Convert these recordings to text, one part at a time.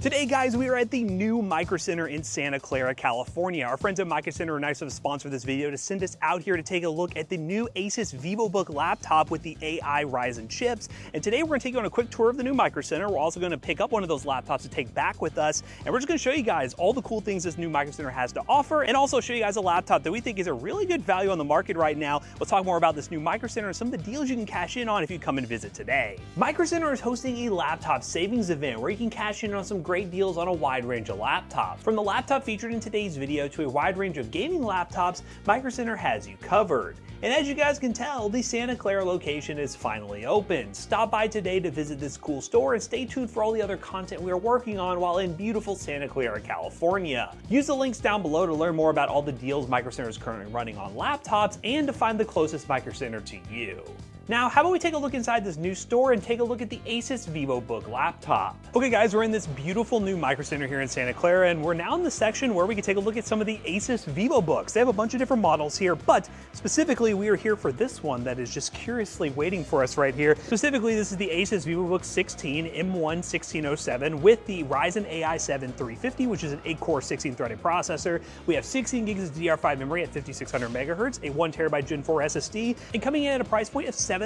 Today, guys, we are at the new Microcenter in Santa Clara, California. Our friends at Microcenter are nice enough to sponsor this video to send us out here to take a look at the new Asus Vivobook laptop with the AI Ryzen chips. And today we're gonna take you on a quick tour of the new Microcenter. We're also gonna pick up one of those laptops to take back with us. And we're just gonna show you guys all the cool things this new Microcenter has to offer, and also show you guys a laptop that we think is a really good value on the market right now. We'll talk more about this new Microcenter and some of the deals you can cash in on if you come and visit today. Microcenter is hosting a laptop savings event where you can cash in on some great deals on a wide range of laptops. From the laptop featured in today's video to a wide range of gaming laptops, Microcenter has you covered. And as you guys can tell, the Santa Clara location is finally open. Stop by today to visit this cool store and stay tuned for all the other content we are working on while in beautiful Santa Clara, California. Use the links down below to learn more about all the deals Microcenter is currently running on laptops and to find the closest Microcenter to you. Now, how about we take a look inside this new store and take a look at the Asus Vivobook laptop. Okay guys, we're in this beautiful new Microcenter here in Santa Clara, and we're now in the section where we can take a look at some of the Asus Vivobooks. They have a bunch of different models here, but specifically we are here for this one that is just curiously waiting for us right here. Specifically, this is the Asus Vivobook 16 M1-1607 with the Ryzen AI 7 350, which is an 8-core 16-threaded processor. We have 16 gigs of DDR5 memory at 5600 megahertz, a 1TB Gen 4 SSD, and coming in at a price point of $799.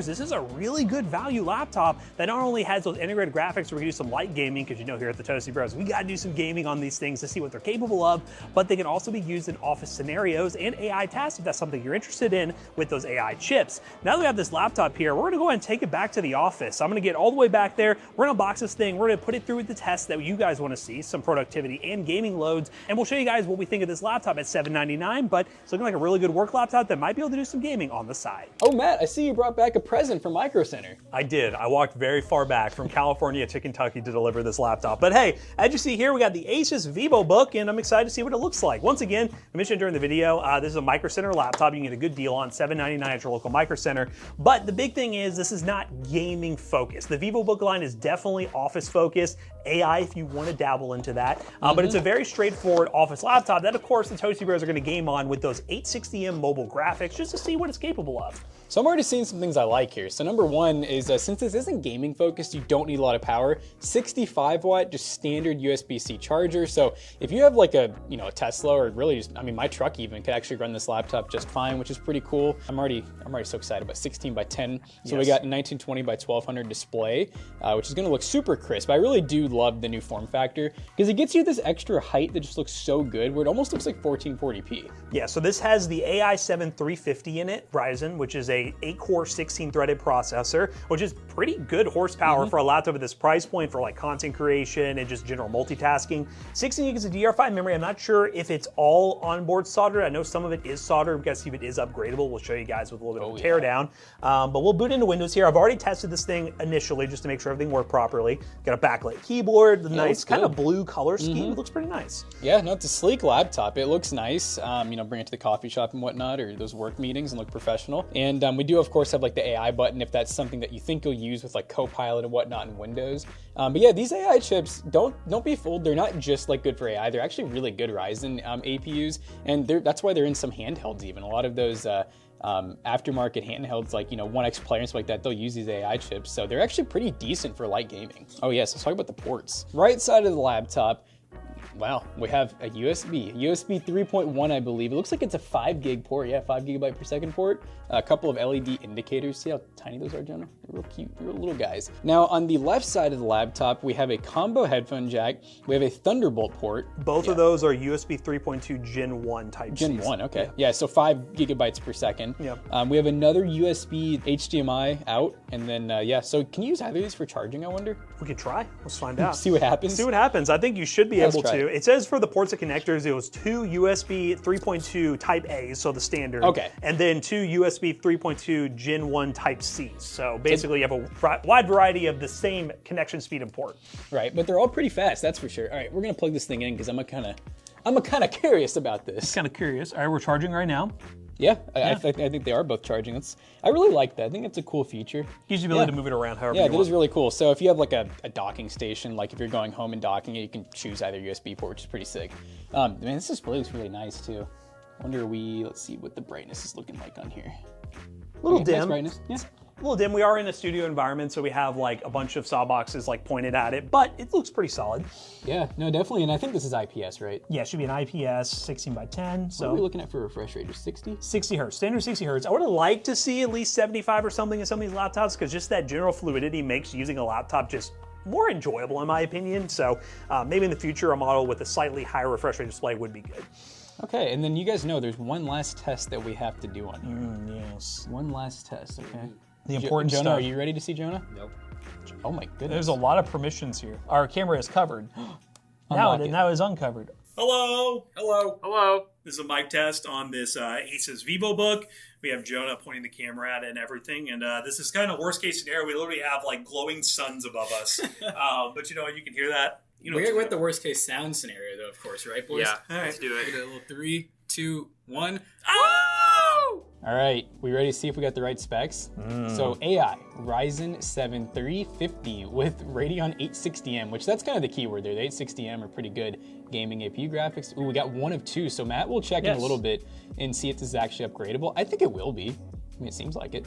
This is a really good value laptop that not only has those integrated graphics where we can do some light gaming, because you know here at the Toasty Bros, we gotta do some gaming on these things to see what they're capable of, but they can also be used in office scenarios and AI tasks if that's something you're interested in with those AI chips. Now that we have this laptop here, we're gonna go ahead and take it back to the office. I'm gonna get all the way back there, we're gonna unbox this thing, we're gonna put it through the tests that you guys wanna see, some productivity and gaming loads, and we'll show you guys what we think of this laptop at $799, but it's looking like a really good work laptop that might be able to do some gaming on the side. Oh, Matt, I see you brought back a present from Microcenter. I did. I walked very far back from California to Kentucky to deliver this laptop. But hey, as you see here, we got the Asus Vivobook, and I'm excited to see what it looks like. Once again, I mentioned during the video, this is a Microcenter laptop. You can get a good deal on $799 at your local Microcenter. But the big thing is, this is not gaming focused. The Vivobook line is definitely office focused. AI if you want to dabble into that. But it's a very straightforward office laptop that, of course, the Toasty Bros are going to game on with those 860M mobile graphics just to see what it's capable of. So I'm already seeing some things I like here. So number one is since this isn't gaming focused, you don't need a lot of power. 65 watt, just standard USB-C charger. So if you have like a Tesla, or really just, I mean, my truck even could actually run this laptop just fine, which is pretty cool. I'm already so excited about 16 by 10. So we got 1920 by 1200 display, which is going to look super crisp. I really do love the new form factor because it gets you this extra height that just looks so good, where it almost looks like 1440p. Yeah, so this has the AI 7 350 in it, Ryzen, which is a 8-core 16-threaded processor, which is pretty good horsepower for a laptop at this price point for like content creation and just general multitasking. 16 gigs of DDR5 memory. I'm not sure if it's all onboard soldered. I know some of it is soldered. We've got to see if it is upgradable. We'll show you guys with a little bit of a teardown. But we'll boot into Windows here. I've already tested this thing initially just to make sure everything worked properly. Got a backlit keyboard, the nice kind of blue color scheme. It looks pretty nice. Yeah, no, it's a sleek laptop. It looks nice. Bring it to the coffee shop and whatnot, or those work meetings, and look professional. And we do, of course, have like the AI button if that's something that you think you'll use with like Copilot and whatnot in Windows. But yeah, these AI chips, don't be fooled. They're not just like good for AI. They're actually really good Ryzen APUs, and that's why they're in some handhelds even. A lot of those aftermarket handhelds like 1X Player and stuff like that, they'll use these AI chips. So they're actually pretty decent for light gaming. Oh yes, let's talk about the ports. Right side of the laptop, wow, we have a USB 3.1, I believe. It looks like it's a 5 gig port. Yeah, 5 gigabyte per second port. A couple of LED indicators. See how tiny those are, Jenna? They're real cute. They're little guys. Now, on the left side of the laptop, we have a combo headphone jack. We have a Thunderbolt port. Both of those are USB 3.2 Gen 1 type Gen 1, okay. Yeah, so 5 gigabytes per second. We have another USB HDMI out, and then, so can you use either of these for charging, I wonder? We could try. Let's find out. See what happens? See what happens. I think you should be able to. It says for the ports and connectors, it was 2 USB 3.2 Type A's, so the standard. Okay. And then 2 USB 3.2 Gen 1 Type C's. So basically you have a wide variety of the same connection speed and port. Right, but they're all pretty fast, that's for sure. All right, we're gonna plug this thing in because I'm kind of curious about this. Kind of curious. All right, we're charging right now. Yeah, I think they are both charging. I really like that. I think it's a cool feature. Gives you the ability to move it around however you want. Yeah, that is really cool. So if you have like a docking station, like if you're going home and docking it, you can choose either USB port, which is pretty sick. Man, this display looks really nice too. I wonder let's see what the brightness is looking like on here. A little dim. Nice brightness. Yeah. A little dim. We are in a studio environment, so we have like a bunch of saw boxes like pointed at it, but it looks pretty solid. Yeah, no, definitely. And I think this is IPS, right? Yeah, it should be an IPS 16:10. So what are we looking at for refresh rate? Just 60? 60 hertz, standard 60 hertz. I would have liked to see at least 75 or something in some of these laptops, because just that general fluidity makes using a laptop just more enjoyable in my opinion. So maybe in the future, a model with a slightly higher refresh rate display would be good. Okay, and then you guys know there's one last test that we have to do on here. Yes. One last test, okay? The important Jonah, stuff. are you ready to see Jonah? Nope. Oh my goodness. There's a lot of permissions here. Our camera is covered. now Unlock it. it is uncovered. Hello. Hello. Hello. This is a mic test on this Asus Vivobook. We have Jonah pointing the camera at it and everything. And this is kind of worst case scenario. We literally have like glowing suns above us. But you know what? You can hear that. You know We're with the worst case sound scenario, though, of course, right, boys? All right. Let's do it. Get a little 3, 2, 1. Oh! All right, we ready to see if we got the right specs? So AI, Ryzen 7 350 with Radeon 860M, which that's kind of the keyword there. The 860M are pretty good gaming APU graphics. Ooh, we got one of two. So Matt will check in a little bit and see if this is actually upgradable. I think it will be. I mean, it seems like it.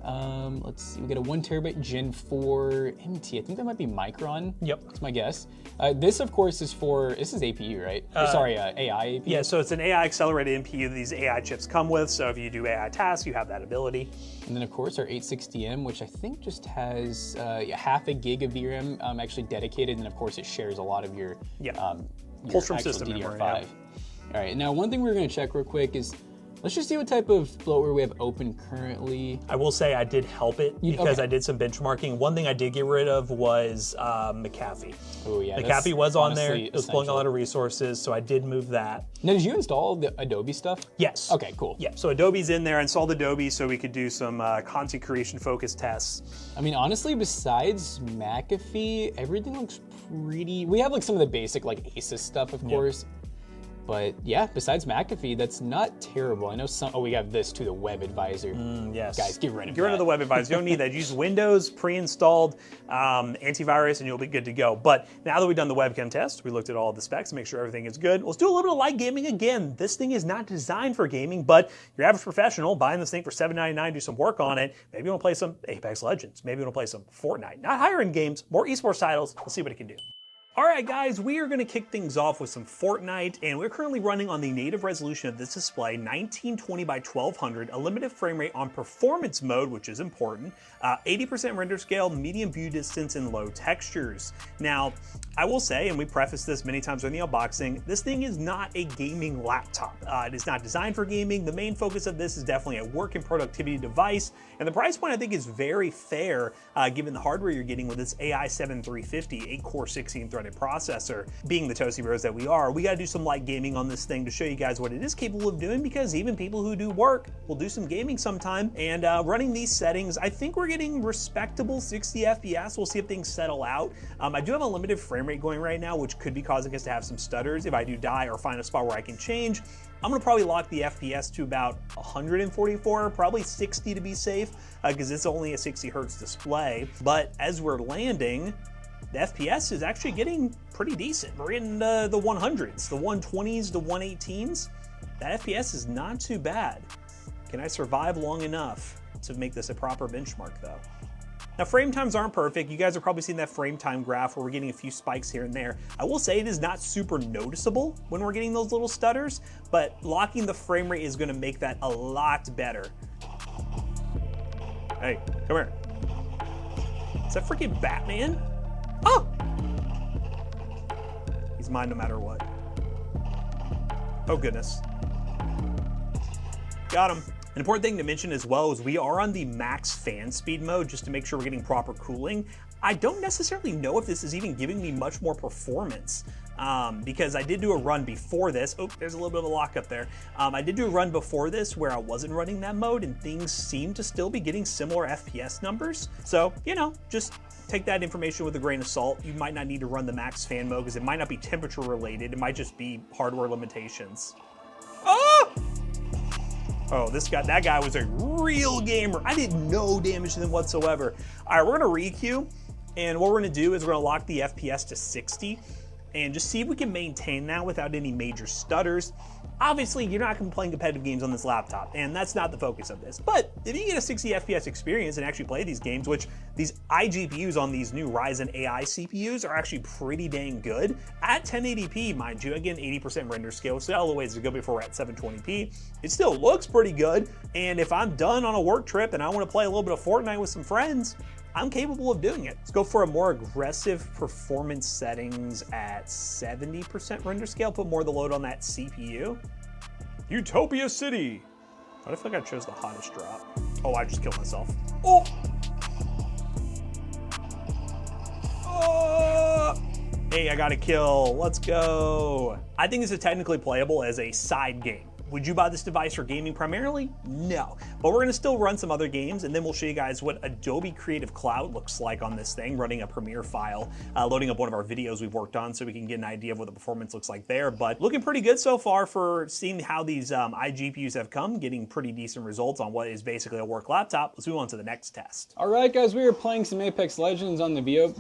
Let's see, we got a 1 terabyte Gen 4 MT. I think that might be Micron. Yep. That's my guess. This, of course, is this is APU, right? Sorry, AI APU. Yeah, so it's an AI accelerated NPU that these AI chips come with. So if you do AI tasks, you have that ability. And then, of course, our 860M, which I think just has half a gig of VRAM actually dedicated. And, of course, it shares a lot of your, Pulse from actual system DDR5. memory, yeah. All right, now one thing we're going to check real quick is, let's just see what type of bloatware we have open currently. I will say I did help it because I did some benchmarking. One thing I did get rid of was McAfee. Oh yeah, McAfee was on there. honestly It was pulling a essential. lot of resources, so I did move that. Now, did you install the Adobe stuff? Yes. Okay, cool. Yeah, so Adobe's in there. I installed Adobe so we could do some content creation focused tests. I mean, honestly, besides McAfee, everything looks pretty. We have like some of the basic like Asus stuff, of course. But yeah, besides McAfee, that's not terrible. I know some. Oh, we have this too, the Web Advisor. Yes. Guys, get rid of Get rid of the Web Advisor. You don't need that. Use Windows pre-installed antivirus and you'll be good to go. But now that we've done the webcam test, we looked at all of the specs to make sure everything is good. Let's do a little bit of light gaming again. This thing is not designed for gaming, but your average professional buying this thing for $799, do some work on it. Maybe you want to play some Apex Legends. Maybe you want to play some Fortnite. Not higher end games, more esports titles. Let's see what it can do. All right, guys, we are going to kick things off with some Fortnite, and we're currently running on the native resolution of this display, 1920 by 1200, a limited frame rate on performance mode, which is important, 80% render scale, medium view distance, and low textures. Now, I will say, and we prefaced this many times during the unboxing, this thing is not a gaming laptop. It is not designed for gaming. The main focus of this is definitely a work and productivity device, and the price point I think is very fair given the hardware you're getting with this AI 7 350, 8-core 16-threaded processor. Being the toasty bros that we are, we got to do some light gaming on this thing to show you guys what it is capable of doing, because even people who do work will do some gaming sometime. And running these settings, I think we're getting respectable 60 FPS. We'll see if things settle out. I do have a limited frame rate going right now, which could be causing us to have some stutters. If I do die or find a spot where I can change, I'm gonna probably lock the FPS to about 144, probably 60 to be safe, because it's only a 60 hertz display. But as we're landing, the FPS is actually getting pretty decent. We're in the 100s, the 120s, the 118s. That FPS is not too bad. Can I survive long enough to make this a proper benchmark though? Now, frame times aren't perfect. You guys are probably seeing that frame time graph where we're getting a few spikes here and there. I will say it is not super noticeable when we're getting those little stutters, but locking the frame rate is gonna make that a lot better. Hey, come here. Is that freaking Batman? Oh! He's mine no matter what. Oh goodness. Got him. An important thing to mention as well is we are on the max fan speed mode just to make sure we're getting proper cooling. I don't necessarily know if this is even giving me much more performance because I did do a run before this. Oh, there's a little bit of a lockup there. I did do a run before this where I wasn't running that mode and things seem to still be getting similar FPS numbers. So, you know, just take that information with a grain of salt. You might not need to run the max fan mode because it might not be temperature related. It might just be hardware limitations. Oh! Oh, that guy was a real gamer. I did no damage to them whatsoever. All right, we're gonna re-queue, and what we're gonna do is we're gonna lock the FPS to 60 and just see if we can maintain that without any major stutters. Obviously, you're not going to be playing competitive games on this laptop, and that's not the focus of this. But if you get a 60 FPS experience and actually play these games, which these iGPUs on these new Ryzen AI CPUs are actually pretty dang good, at 1080p, mind you, again, 80% render scale, so all the ways to go before we're at 720p, it still looks pretty good, and if I'm done on a work trip and I want to play a little bit of Fortnite with some friends, I'm capable of doing it. Let's go for a more aggressive performance settings at 70% render scale, put more of the load on that CPU. Utopia City. What if I chose the hottest drop? Oh, I just killed myself. Oh! Hey, I got a kill. Let's go. I think this is technically playable as a side game. Would you buy this device for gaming primarily? No, but we're gonna still run some other games, and then we'll show you guys what Adobe Creative Cloud looks like on this thing, running a Premiere file, loading up one of our videos we've worked on so we can get an idea of what the performance looks like there. But looking pretty good so far for seeing how these iGPUs have come, getting pretty decent results on what is basically a work laptop. Let's move on to the next test. All right, guys, we are playing some Apex Legends on the Vivobook.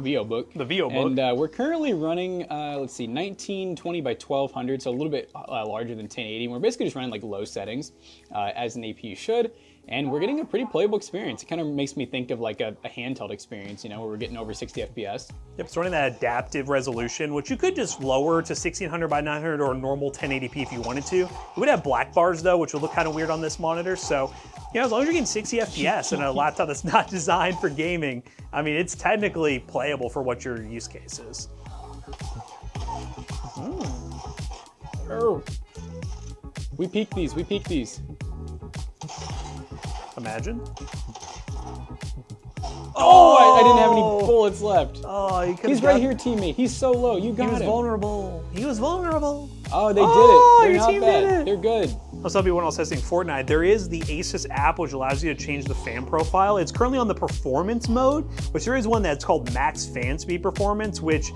The Vivobook. And we're currently running, let's see, 1920 by 1200, so a little bit larger than 1080. We're basically just running like low settings, as an APU should, and we're getting a pretty playable experience. It kind of makes me think of like a handheld experience, you know, where we're getting over 60 FPS. Yep, it's running that adaptive resolution, which you could just lower to 1600 by 900 or normal 1080p if you wanted to. It would have black bars though, which would look kind of weird on this monitor. So, you know, as long as you're getting 60 FPS in a laptop that's not designed for gaming, I mean, it's technically playable for what your use case is. Oh. We peak these, Imagine. Oh, I didn't have any bullets left. Oh, He's right here, teammate. He's so low. You got him. He was vulnerable. He was vulnerable. Oh, they did it. They're your team not bad. did it. They're good. I'll tell everyone else testing Fortnite, there is the Asus app which allows you to change the fan profile. It's currently on the performance mode, which there is one that's called max fan speed performance, which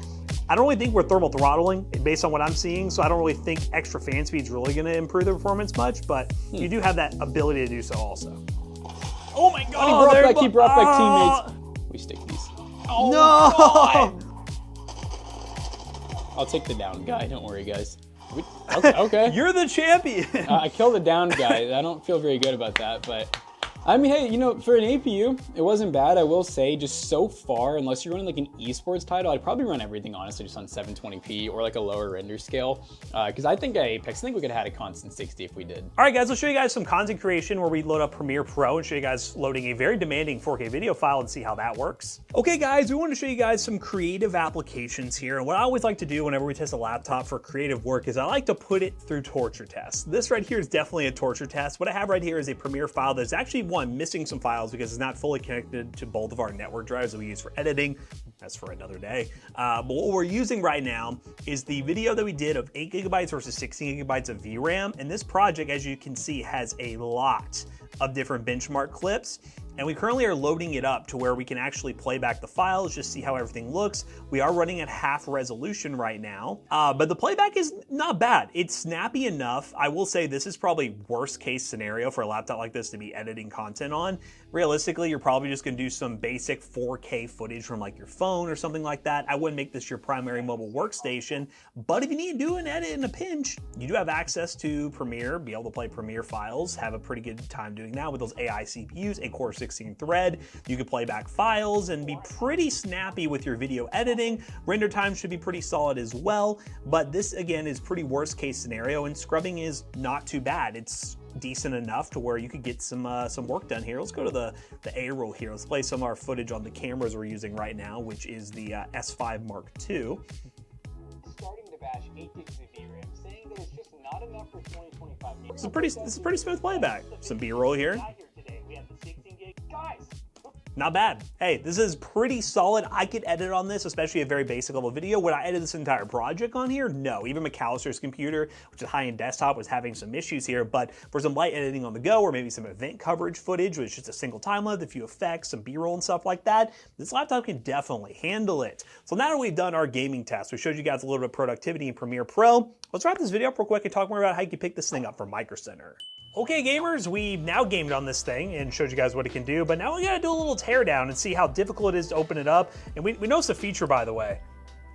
I don't really think we're thermal throttling based on what I'm seeing, so I don't really think extra fan speed is really going to improve the performance much, but you do have that ability to do so also. Oh my god, he brought back teammates. We stick these. Oh no! I'll take the down guy, don't worry guys. Okay. You're the champion. I killed the down guy. I don't feel very good about that, but I mean, hey, you know, for an APU, it wasn't bad. I will say, just so far, unless you're running like an esports title, I'd probably run everything honestly just on 720p or like a lower render scale. Because I think at Apex, I think we could have had a constant 60 if we did. All right, guys, I'll show you guys some content creation where we load up Premiere Pro and show you guys loading a very demanding 4K video file and see how that works. Okay, guys, we want to show you guys some creative applications here. And what I always like to do whenever we test a laptop for creative work is I like to put it through torture tests. This right here is definitely a torture test. What I have right here is a Premiere file that's actually missing some files because it's not fully connected to both of our network drives that we use for editing. That's for another day. But what we're using right now is the video that we did of 8 gigabytes versus 16 gigabytes of VRAM. And this project, as you can see, has a lot of different benchmark clips. And we currently are loading it up to where we can actually play back the files, just see how everything looks. We are running at half resolution right now, but the playback is not bad. It's snappy enough. I will say this is probably worst case scenario for a laptop like this to be editing content on. Realistically, you're probably just gonna do some basic 4K footage from like your phone or something like that. I wouldn't make this your primary mobile workstation, but if you need to do an edit in a pinch, you do have access to Premiere, be able to play Premiere files, have a pretty good time doing that with those AI CPUs, a Core 16 thread. You can play back files and be pretty snappy with your video editing. Render time should be pretty solid as well, but this again is pretty worst case scenario, and scrubbing is not too bad. It's decent enough to where you could get some work done here. Let's go to the A roll here. Let's play some of our footage on the cameras we're using right now, which is the S5 Mark II. Starting to bash 8 gigs of VRAM, saying that it's just not enough for 2025 games. This is pretty smooth playback. Some B-roll here. Guys! Not bad. Hey, this is pretty solid. I could edit on this, especially a very basic level video. Would I edit this entire project on here? No. Even McAllister's computer, which is high-end desktop, was having some issues here, but for some light editing on the go, or maybe some event coverage footage, which is just a single time lapse, a few effects, some B-roll and stuff like that, this laptop can definitely handle it. So now that we've done our gaming test, we showed you guys a little bit of productivity in Premiere Pro, let's wrap this video up real quick and talk more about how you can pick this thing up from Microcenter. Okay, gamers, we've now gamed on this thing and showed you guys what it can do, but now we gotta do a little teardown and see how difficult it is to open it up. And we noticed a feature, by the way.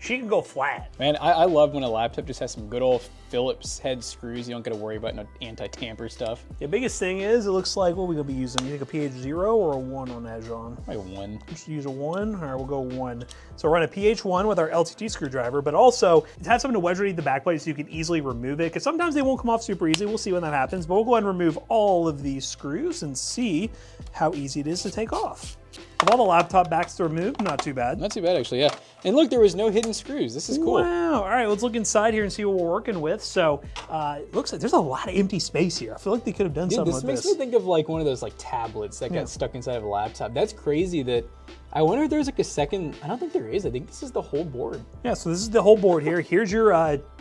she can go flat. Man, I love when a laptop just has some good old Phillips head screws. You don't got to worry about no anti-tamper stuff. The biggest thing is, it looks like, what are we gonna be using? You think a pH 0 or a 1 on that, John? Probably 1. We should use a 1. All right, we'll go 1. So run a pH 1 with our LTT screwdriver, but also to have something to wedge underneath the backplate so you can easily remove it, because sometimes they won't come off super easy. We'll see when that happens, but we'll go ahead and remove all of these screws and see how easy it is to take off. Of all the laptop backs to remove, not too bad. Not too bad, actually, yeah. And look, there was no hidden screws. This is cool. Wow. All right, let's look inside here and see what we're working with. So it looks like there's a lot of empty space here. I feel like they could have done something with this. This makes me think of like one of those like tablets that got stuck inside of a laptop. That's crazy that, I wonder if there's like a second, I don't think there is. I think this is the whole board. Yeah, so this is the whole board here. Here's your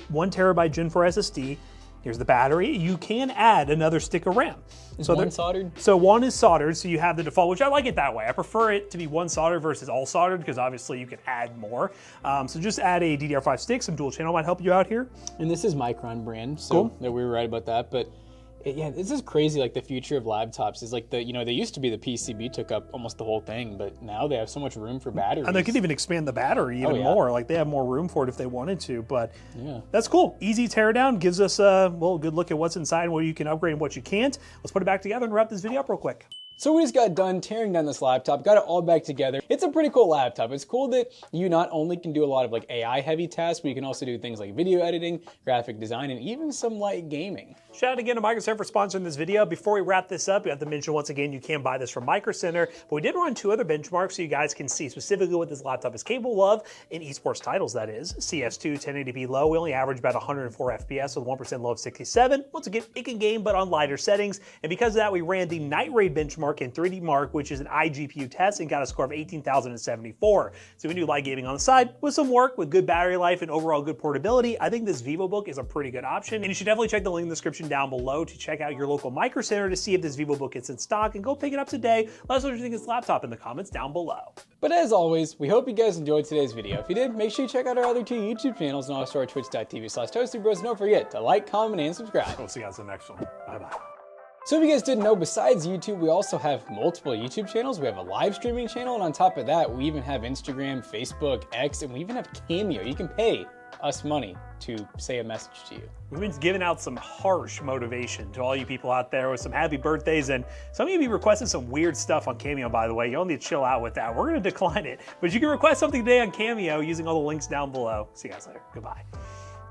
1 terabyte Gen 4 SSD. Here's the battery. You can add another stick of RAM. Is one soldered? So one is soldered, so you have the default, which I like it that way. I prefer it to be one soldered versus all soldered, because obviously you can add more. So just add a DDR5 stick, some dual channel might help you out here. And this is Micron brand, so that we were right about that. But yeah, this is crazy. Like the future of laptops is like they used to be the PCB took up almost the whole thing, but now they have so much room for batteries. And they could even expand the battery even more. Like they have more room for it if they wanted to, but that's cool. Easy teardown, gives us a good look at what's inside and what you can upgrade and what you can't. Let's put it back together and wrap this video up real quick. So we just got done tearing down this laptop, got it all back together. It's a pretty cool laptop. It's cool that you not only can do a lot of like AI heavy tasks, but you can also do things like video editing, graphic design, and even some light gaming. Shout out again to Microcenter for sponsoring this video. Before we wrap this up, we have to mention once again, you can buy this from Microcenter, but we did run 2 other benchmarks so you guys can see specifically what this laptop is capable of in esports titles, that is. CS2 1080p low, we only average about 104 FPS with 1% low of 67. Once again, it can game, but on lighter settings. And because of that, we ran the Night Raid benchmark in 3D Mark, which is an iGPU test, and got a score of 18,074. So we can do light gaming on the side with some work, with good battery life and overall good portability. I think this Vivobook is a pretty good option, and you should definitely check the link in the description down below to check out your local Microcenter to see if this Vivobook is in stock, and go pick it up today. Let us know what you think of this laptop in the comments down below. But as always, we hope you guys enjoyed today's video. If you did, make sure you check out our other 2 YouTube channels and also our twitch.tv/ToastyBros. And don't forget to like, comment, and subscribe. We'll see you guys in the next one. Bye-bye. So if you guys didn't know, besides YouTube, we also have multiple YouTube channels. We have a live streaming channel, and on top of that, we even have Instagram, Facebook, X, and we even have Cameo. You can pay us money to say a message to you. We've been giving out some harsh motivation to all you people out there with some happy birthdays, and some of you be requesting some weird stuff on Cameo, by the way. You'll need to chill out with that. We're going to decline it, but you can request something today on Cameo using all the links down below. See you guys later. Goodbye.